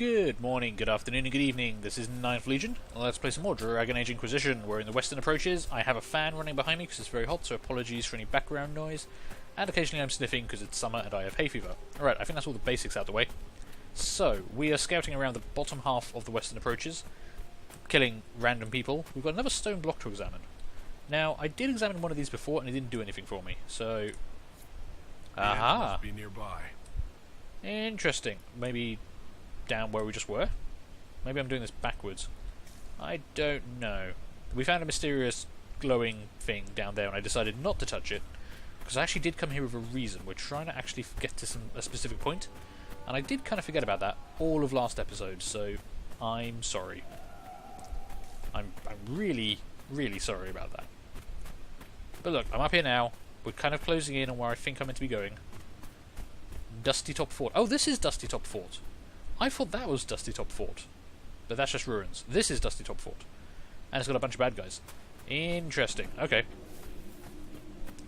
Good morning, good afternoon, and good evening. This is Ninth Legion. Let's play some more Dragon Age Inquisition. We're in the western approaches. I have a fan running behind me because it's very hot, so apologies for any background noise. And occasionally I'm sniffing because it's summer and I have hay fever. Alright, I think that's all the basics out of the way. So, we are scouting around the bottom half of the western approaches, killing random people. We've got another stone block to examine. Now, I did examine one of these before and it didn't do anything for me, so... Aha! Must be nearby. Interesting. Maybe down where we just were? Maybe I'm doing this backwards. I don't know. We found a mysterious glowing thing down there and I decided not to touch it, because I actually did come here with a reason. We're trying to actually get to a specific point, and I did kind of forget about that all of last episode, so I'm sorry. I'm really, really sorry about that. But look, I'm up here now. We're kind of closing in on where I think I'm meant to be going. Dusty Top Fort. Oh, this is Dusty Top Fort. I thought that was Dusty Top Fort. But that's just ruins. This is Dusty Top Fort. And it's got a bunch of bad guys. Interesting. Okay.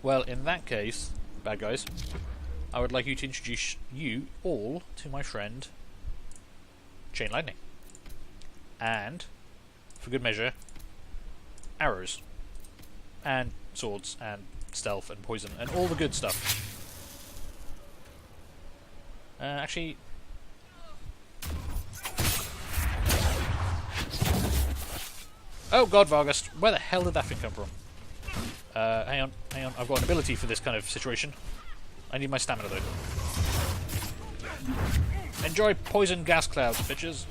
Well, in that case, bad guys, I would like you to introduce you all to my friend Chain Lightning. And, for good measure, arrows. And swords, and stealth, and poison, and all the good stuff. Actually... Oh god, Vargas, where the hell did that thing come from? Hang on, I've got an ability for this kind of situation. I need my stamina though. Enjoy poison gas clouds, bitches.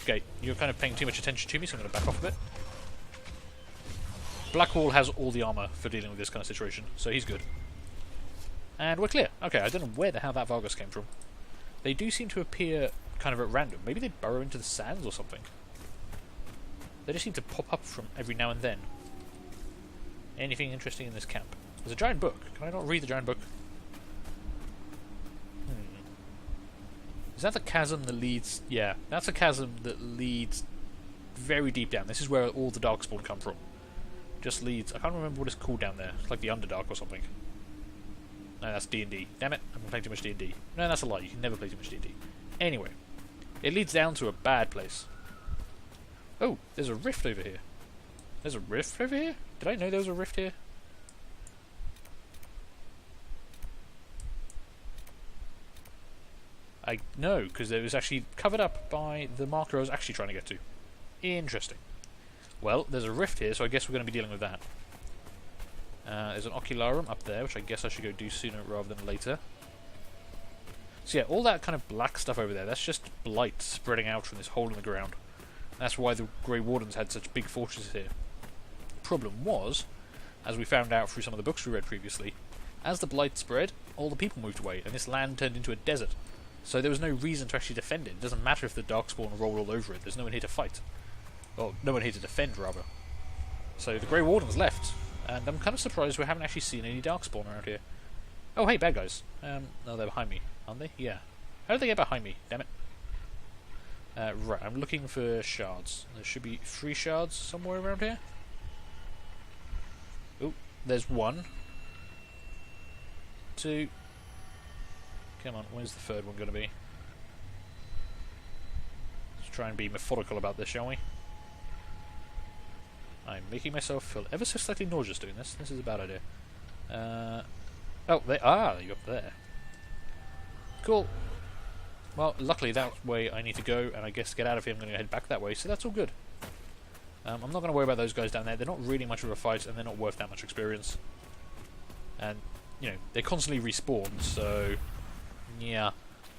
Okay, you're kind of paying too much attention to me, so I'm going to back off a bit. Blackwall has all the armour for dealing with this kind of situation, so he's good. And we're clear. Okay, I don't know where the hell that Vargas came from. They do seem to appear kind of at random. Maybe they burrow into the sands or something. They just seem to pop up from every now and then. Anything interesting in this camp? There's a giant book. Can I not read the giant book? Is that the chasm that leads... Yeah, that's a chasm that leads very deep down. This is where all the Darkspawn come from. Just leads... I can't remember what it's called down there. It's like the Underdark or something. No, that's D&D. Damn it, I'm playing too much D&D. No, that's a lie. You can never play too much D&D. Anyway, it leads down to a bad place. Oh, there's a rift over here. There's a rift over here? Did I know there was a rift here? I know, because it was actually covered up by the marker I was actually trying to get to. Interesting. Well, there's a rift here, so I guess we're going to be dealing with that. There's an Ocularum up there, which I guess I should go do sooner rather than later. So yeah, all that kind of black stuff over there, that's just blight spreading out from this hole in the ground. That's why the Grey Wardens had such big fortresses here. The problem was, as we found out through some of the books we read previously, as the blight spread, all the people moved away, and this land turned into a desert. So there was no reason to actually defend it. It doesn't matter if the Darkspawn roll all over it, there's no one here to fight. Well, no one here to defend, rather. So the Grey Wardens left, and I'm kind of surprised we haven't actually seen any Darkspawn around here. Oh, hey, bad guys. No, they're behind me, aren't they? Yeah. How did they get behind me? Damn it. Right, I'm looking for shards. There should be 3 shards somewhere around here. Oh, there's 1. 2. Come on, where's the 3rd one going to be? Let's try and be methodical about this, shall we? I'm making myself feel ever so slightly nauseous doing this. This is a bad idea. Oh, they are up there. Cool. Well, luckily that way I need to go, and I guess to get out of here I'm going to head back that way, so that's all good. I'm not going to worry about those guys down there. They're not really much of a fight, and they're not worth that much experience. And, you know, they constantly respawn, so... Yeah.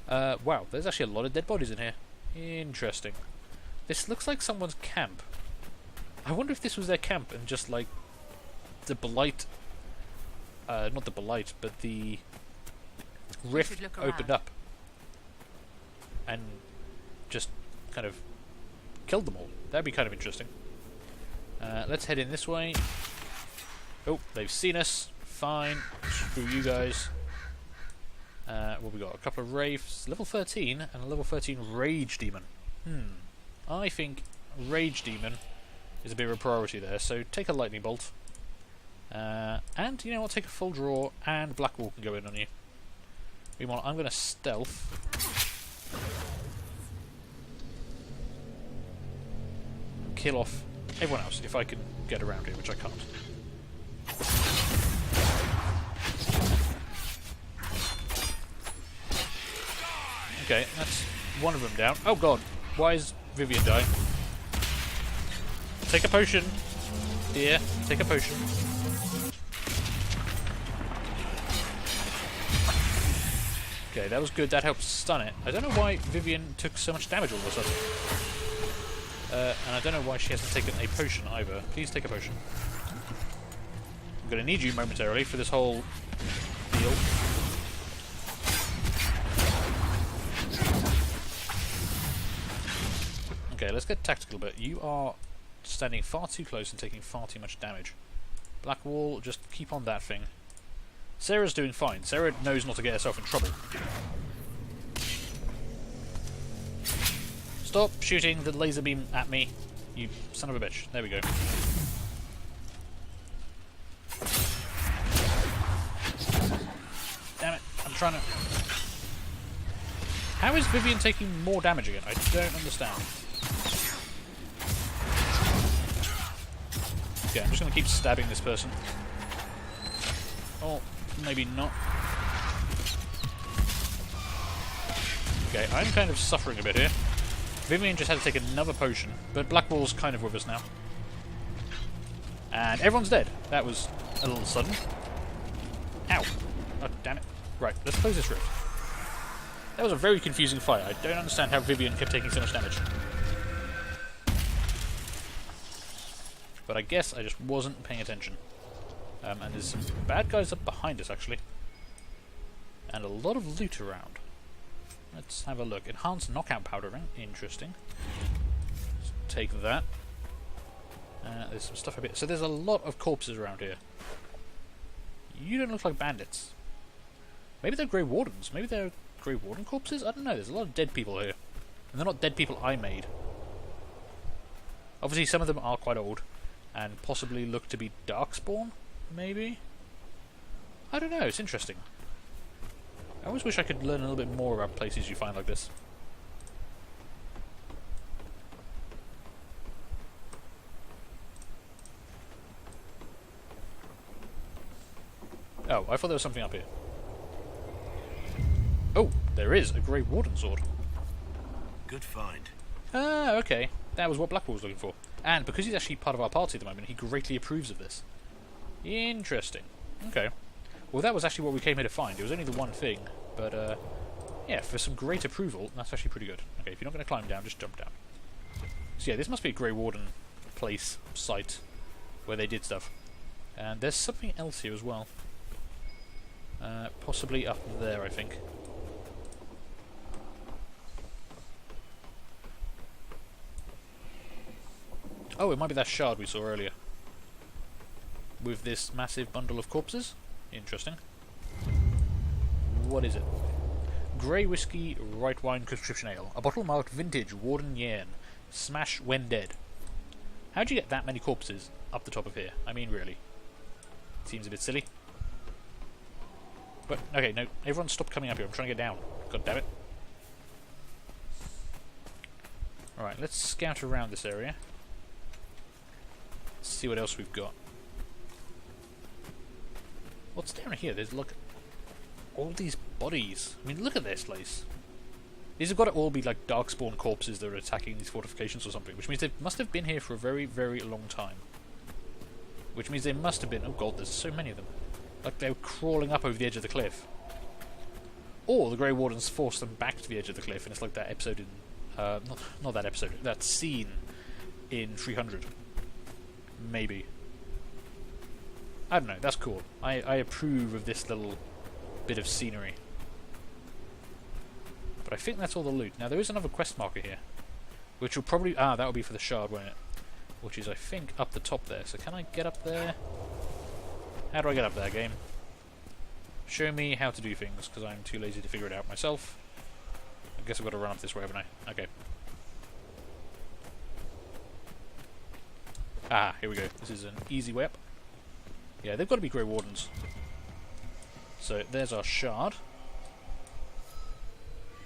Wow, there's actually a lot of dead bodies in here. Interesting. This looks like someone's camp. I wonder if this was their camp and just like the blight, not the blight, but the rift opened up and just kind of killed them all. That'd be kind of interesting. Let's head in this way. Oh, they've seen us. Fine. Screw you guys. What we got? A couple of wraiths, level 13, and a level 13 rage demon. I think rage demon is a bit of a priority there, so take a lightning bolt. And, you know what, take a full draw, and Blackwall can go in on you. Meanwhile, I'm going to stealth. Kill off everyone else, if I can get around here, which I can't. Okay, that's one of them down. Oh god, why is Vivian dying? Take a potion, dear. Take a potion. Okay, that was good. That helped stun it. I don't know why Vivian took so much damage all of a sudden. And I don't know why she hasn't taken a potion either. Please take a potion. I'm going to need you momentarily for this whole deal. Okay, let's get tactical a bit. You are standing far too close and taking far too much damage. Blackwall, just keep on that thing. Sarah's doing fine. Sarah knows not to get herself in trouble. Stop shooting the laser beam at me, you son of a bitch. There we go. Damn it, I'm trying to... How is Vivian taking more damage again? I don't understand. Okay, I'm just going to keep stabbing this person. Oh, maybe not. Okay, I'm kind of suffering a bit here. Vivian just had to take another potion, but Blackwall's kind of with us now. And everyone's dead. That was a little sudden. Ow. Oh, damn it. Right, let's close this rift. That was a very confusing fight. I don't understand how Vivian kept taking so much damage. But I guess I just wasn't paying attention. And there's some bad guys up behind us, actually. And a lot of loot around. Let's have a look. Enhanced knockout powder ring. Interesting. Let's take that. There's some stuff a bit. So there's a lot of corpses around here. You don't look like bandits. Maybe they're Grey Wardens. Maybe they're Grey Warden corpses? I don't know. There's a lot of dead people here. And they're not dead people I made. Obviously some of them are quite old. And possibly look to be Darkspawn? Maybe? I don't know. It's interesting. I always wish I could learn a little bit more about places you find like this. Oh, I thought there was something up here. Oh, there is a Grey Warden sword. Good find. Ah, okay. That was what Blackwall was looking for. And because he's actually part of our party at the moment, he greatly approves of this. Interesting. Okay. Well, that was actually what we came here to find. It was only the one thing. But, yeah, for some great approval, that's actually pretty good. Okay, if you're not going to climb down, just jump down. So, yeah, this must be a Grey Warden place, site, where they did stuff. And there's something else here as well. Possibly up there, I think. Oh, it might be that shard we saw earlier. With this massive bundle of corpses. Interesting. What is it? Grey Whiskey, Right Wine Conscription Ale. A bottle marked Vintage, Warden Yen. Smash when dead. How'd you get that many corpses up the top of here? I mean, really. Seems a bit silly. But, okay, no. Everyone stop coming up here. I'm trying to get down. God damn it. Alright, let's scout around this area. Let's see what else we've got. What's down here? There's, look, all these bodies. I mean, look at this place. These have got to all be like Darkspawn corpses that are attacking these fortifications or something, which means they must have been here for a very, very long time. Which means they must have been... Oh god, there's so many of them. Like they were crawling up over the edge of the cliff. Or the Grey Wardens forced them back to the edge of the cliff, and it's like that episode in... not that episode, that scene in 300. Maybe. I don't know, that's cool. I approve of this little bit of scenery. But I think that's all the loot. Now there is another quest marker here. Which will probably... Ah, that will be for the shard, won't it? Which is, I think, up the top there. So can I get up there? How do I get up there, game? Show me how to do things, because I'm too lazy to figure it out myself. I guess I've got to run up this way, haven't I? Okay. Ah, here we go. This is an easy way up. Yeah, they've got to be Grey Wardens. So there's our shard.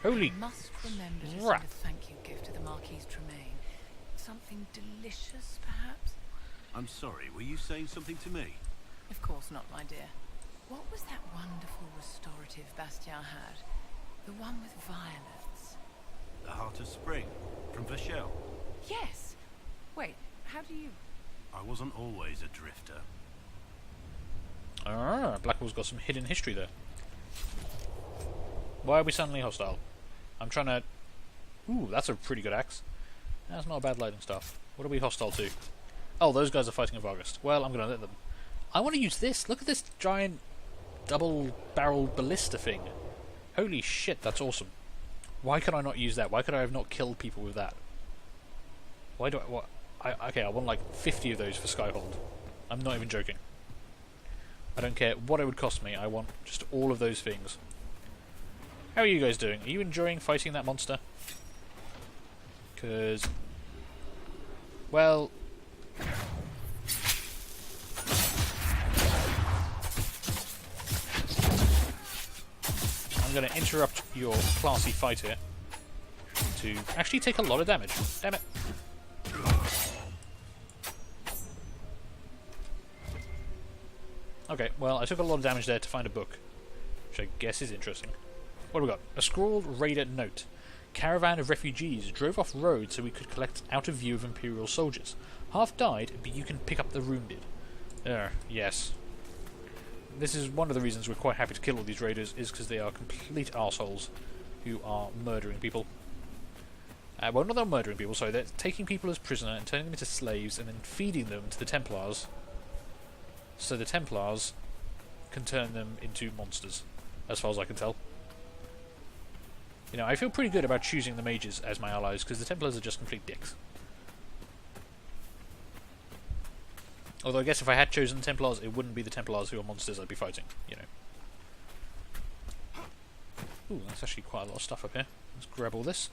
Holy must remember to crap. send a thank you gift to the Marquise Tremaine. Something delicious, perhaps? I'm sorry, were you saying something to me? Of course not, my dear. What was that wonderful restorative Bastien had? The one with violets. The Heart of Spring, from Vachel. Yes! Wait, how do you... I wasn't always a drifter. Ah, Blackwell's got some hidden history there. Why are we suddenly hostile? I'm trying to... Ooh, that's a pretty good axe. That's not a bad lightning staff. What are we hostile to? Oh, those guys are fighting a Vargast. Well, I'm going to let them. I want to use this. Look at this giant double-barreled ballista thing. Holy shit, that's awesome. Why can I not use that? Why could I have not killed people with that? Why do I... What? Okay, I want like 50 of those for Skyhold. I'm not even joking. I don't care what it would cost me. I want just all of those things. How are you guys doing? Are you enjoying fighting that monster? Because... Well... I'm going to interrupt your classy fight here to actually take a lot of damage. Damn it. Okay, well, I took a lot of damage there to find a book, which I guess is interesting. What have we got? A scrawled raider note. Caravan of refugees drove off road so we could collect out of view of Imperial soldiers. Half died, but you can pick up the wounded. Yes. This is one of the reasons we're quite happy to kill all these raiders, is because they are complete arseholes who are murdering people. Well, not that they're murdering people, sorry, they're taking people as prisoner and turning them into slaves and then feeding them to the Templars, so the Templars can turn them into monsters, as far as I can tell. You know, I feel pretty good about choosing the mages as my allies, because the Templars are just complete dicks. Although I guess if I had chosen the Templars, it wouldn't be the Templars who are monsters I'd be fighting, you know. Ooh, that's actually quite a lot of stuff up here. Let's grab all this.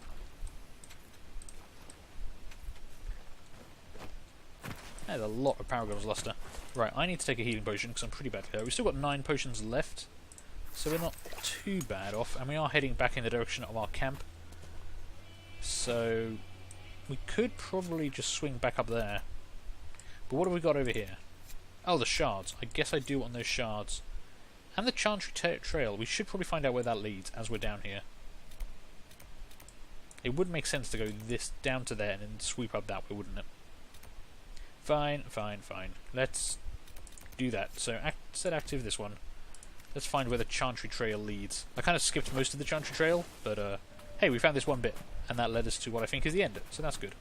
There's a lot of Paragon's Luster. Right, I need to take a healing potion because I'm pretty bad here. We've still got 9 potions left, so we're not too bad off, and we are heading back in the direction of our camp. So we could probably just swing back up there. But what have we got over here? Oh, the shards. I guess I do want those shards. And the Chantry Trail. We should probably find out where that leads as we're down here. It would make sense to go this down to there and then sweep up that way, wouldn't it? Fine, fine, fine. Let's do that. So, set active this one. Let's find where the Chantry Trail leads. I kind of skipped most of the Chantry Trail, but hey, we found this one bit, and that led us to what I think is the end, so that's good.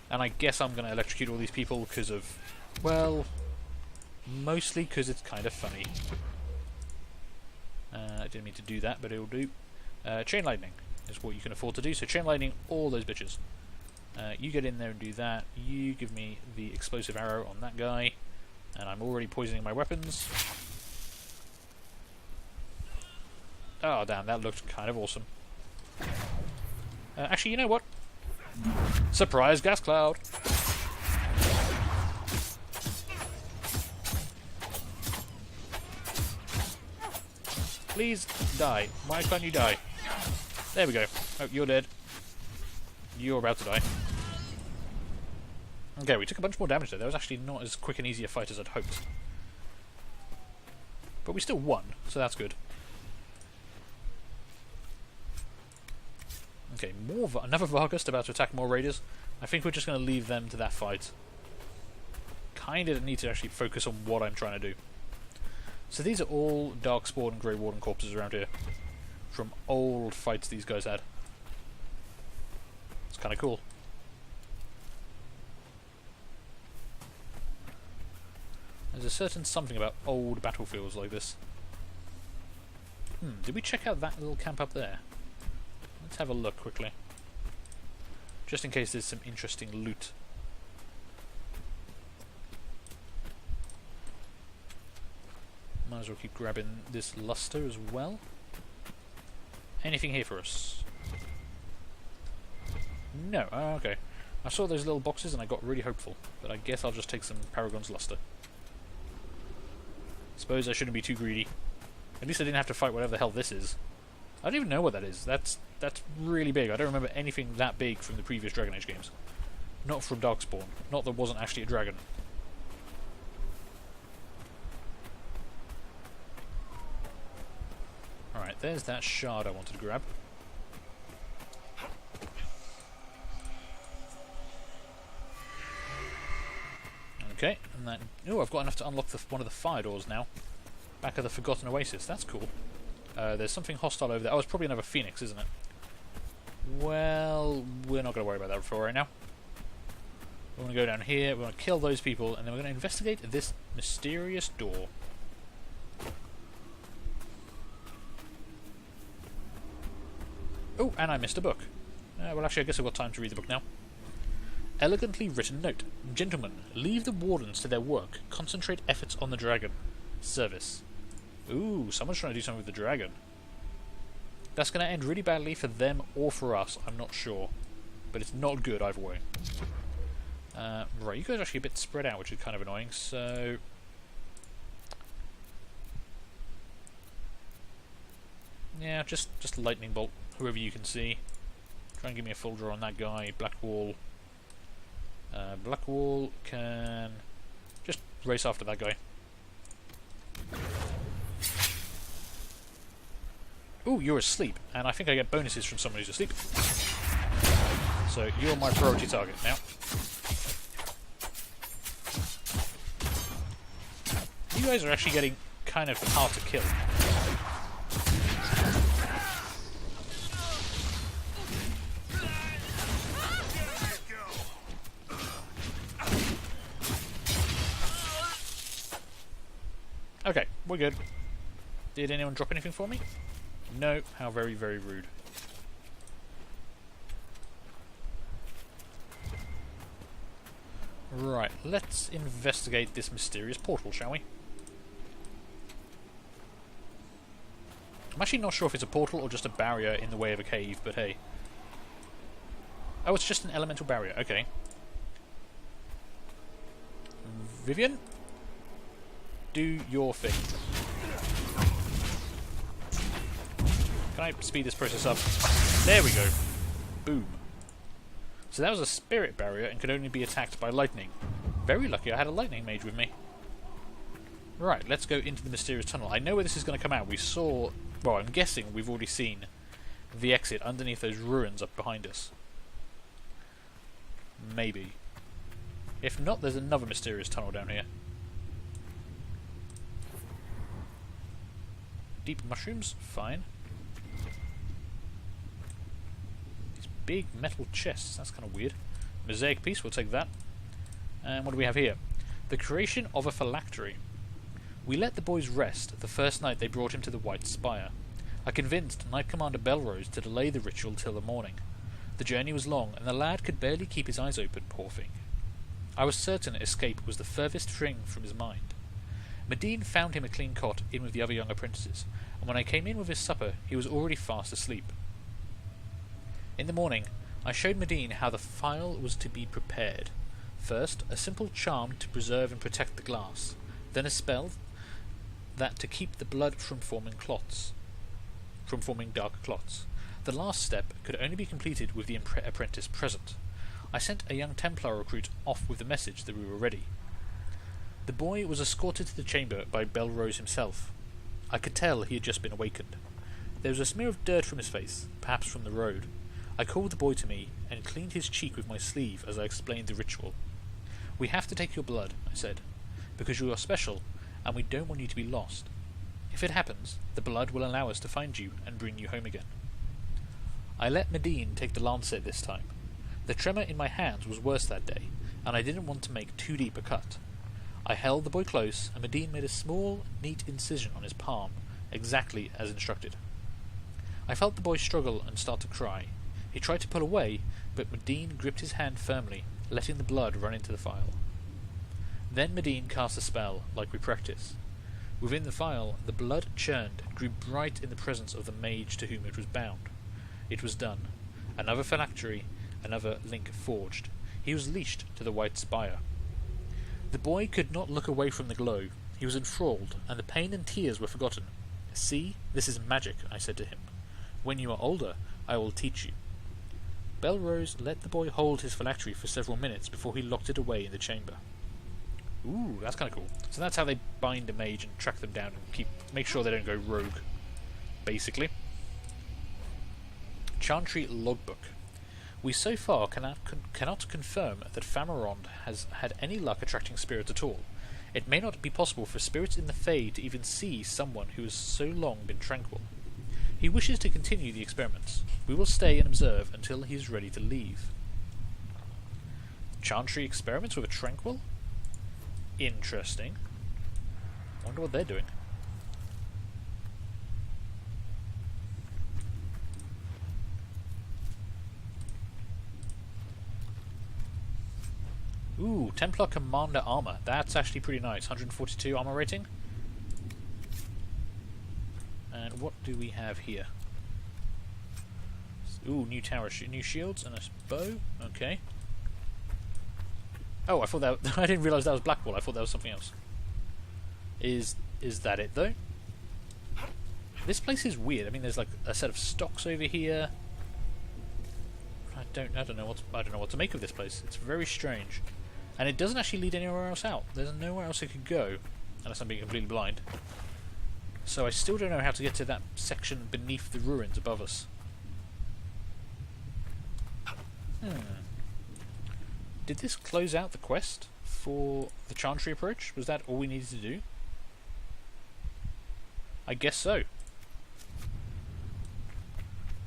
And I guess I'm going to electrocute all these people because of, well, mostly because it's kind of funny. I didn't mean to do that, but it'll do. Chain lightning is what you can afford to do, so chain lightning all those bitches. You get in there and do that. You give me the explosive arrow on that guy, and I'm already poisoning my weapons. Oh damn, that looked kind of awesome. Actually, you know what? Surprise gas cloud! Please die. Why can't you die? There we go. Oh, you're dead. You're about to die. Okay, we took a bunch more damage there. That was actually not as quick and easy a fight as I'd hoped. But we still won, so that's good. Okay, another Vargast about to attack more raiders. I think we're just going to leave them to that fight. Kinda need to actually focus on what I'm trying to do. So these are all Darkspawn and Grey Warden corpses around here. From old fights these guys had. It's kind of cool. There's a certain something about old battlefields like this. Did we check out that little camp up there? Let's have a look quickly. Just in case there's some interesting loot. Might as well keep grabbing this luster as well. Anything here for us? No. Oh, okay. I saw those little boxes and I got really hopeful, but I guess I'll just take some Paragon's Luster. Suppose I shouldn't be too greedy. At least I didn't have to fight whatever the hell this is. I don't even know what that is. That's really big. I don't remember anything that big from the previous Dragon Age games. Not from Darkspawn. Not that wasn't actually a dragon. Alright, there's that shard I wanted to grab. Okay, and that... Oh, I've got enough to unlock one of the fire doors now. Back of the Forgotten Oasis. That's cool. There's something hostile over there. Oh, it's probably another phoenix, isn't it? Well, we're not going to worry about that for right now. We're going to go down here, we're going to kill those people, and then we're going to investigate this mysterious door. Oh, and I missed a book. Well, actually, I guess I've got time to read the book now. Elegantly written note. Gentlemen, leave the wardens to their work. Concentrate efforts on the dragon. Service. Ooh, someone's trying to do something with the dragon. That's going to end really badly for them or for us, I'm not sure. But it's not good either way. Right, you guys are actually a bit spread out, which is kind of annoying, so... Yeah, just lightning bolt, whoever you can see. Try and give me a full draw on that guy. Blackwall. Blackwall can just race after that guy. Ooh, you're asleep, and I think I get bonuses from someone who's asleep. So you're my priority target now. You guys are actually getting kind of hard to kill. Okay, we're good. Did anyone drop anything for me? No. How very, very rude. Right, let's investigate this mysterious portal, shall we? I'm actually not sure if it's a portal or just a barrier in the way of a cave, but hey. Oh, it's just an elemental barrier, okay. Vivian? Do your thing. Can I speed this process up? There we go. Boom. So that was a spirit barrier and could only be attacked by lightning. Very lucky I had a lightning mage with me. Right, let's go into the mysterious tunnel. I know where this is going to come out. We saw... Well, I'm guessing we've already seen the exit underneath those ruins up behind us. Maybe. If not, there's another mysterious tunnel down here. Deep mushrooms? Fine. These big metal chests, that's kind of weird. Mosaic piece, we'll take that. And what do we have here? The creation of a phylactery. We let the boys rest the first night they brought him to the White Spire. I convinced Knight Commander Belrose to delay the ritual till the morning. The journey was long, and the lad could barely keep his eyes open, poor thing. I was certain escape was the furthest thing from his mind. Medine found him a clean cot in with the other young apprentices, and when I came in with his supper, he was already fast asleep. In the morning, I showed Medine how the phial was to be prepared. First, a simple charm to preserve and protect the glass, then a spell that to keep the blood from forming dark clots. The last step could only be completed with the apprentice present. I sent a young Templar recruit off with the message that we were ready. The boy was escorted to the chamber by Belrose himself. I could tell he had just been awakened. There was a smear of dirt from his face, perhaps from the road. I called the boy to me and cleaned his cheek with my sleeve as I explained the ritual. "We have to take your blood," I said, "because you are special, and we don't want you to be lost. If it happens, the blood will allow us to find you and bring you home again." I let Medine take the lancet this time. The tremor in my hands was worse that day, and I didn't want to make too deep a cut. I held the boy close, and Medine made a small, neat incision on his palm, exactly as instructed. I felt the boy struggle and start to cry. He tried to pull away, but Medine gripped his hand firmly, letting the blood run into the phial. Then Medine cast a spell, like we practice. Within the phial, the blood churned, grew bright in the presence of the mage to whom it was bound. It was done. Another phylactery, another link forged. He was leashed to the White Spire. The boy could not look away from the glow. He was enthralled, and the pain and tears were forgotten. "See, this is magic," I said to him. "When you are older, I will teach you." Belrose let the boy hold his phylactery for several minutes before he locked it away in the chamber. Ooh, that's kind of cool. So that's how they bind a mage and track them down and make sure they don't go rogue, basically. Chantry Logbook. We so far cannot confirm that Famarond has had any luck attracting spirits at all. It may not be possible for spirits in the Fey to even see someone who has so long been tranquil. He wishes to continue the experiments. We will stay and observe until he is ready to leave. Chantry experiments with a tranquil? Interesting. Wonder what they're doing. Ooh, Templar Commander Armor. That's actually pretty nice. 142 armor rating. And what do we have here? Ooh, new tower, new shields and a bow. Okay. Oh, I thought that I didn't realise that was Blackwall. I thought that was something else. Is that it though? This place is weird. I mean, there's like a set of stocks over here. I don't know what to make of this place. It's very strange, and it doesn't actually lead anywhere else out. There's nowhere else it could go, unless I'm being completely blind. So I still don't know how to get to that section beneath the ruins above us. Did this close out the quest for the Chantry approach? Was that all we needed to do? I guess so.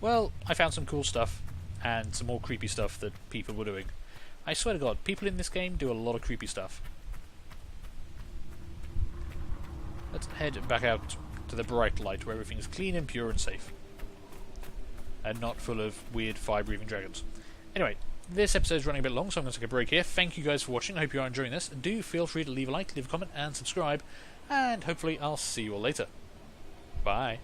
Well, I found some cool stuff, and some more creepy stuff that people were doing. I swear to God, people in this game do a lot of creepy stuff. Let's head back out to the bright light where everything is clean and pure and safe. And not full of weird fire-breathing dragons. Anyway, this episode is running a bit long, so I'm going to take a break here. Thank you guys for watching. I hope you are enjoying this. Do feel free to leave a like, leave a comment, and subscribe. And hopefully I'll see you all later. Bye.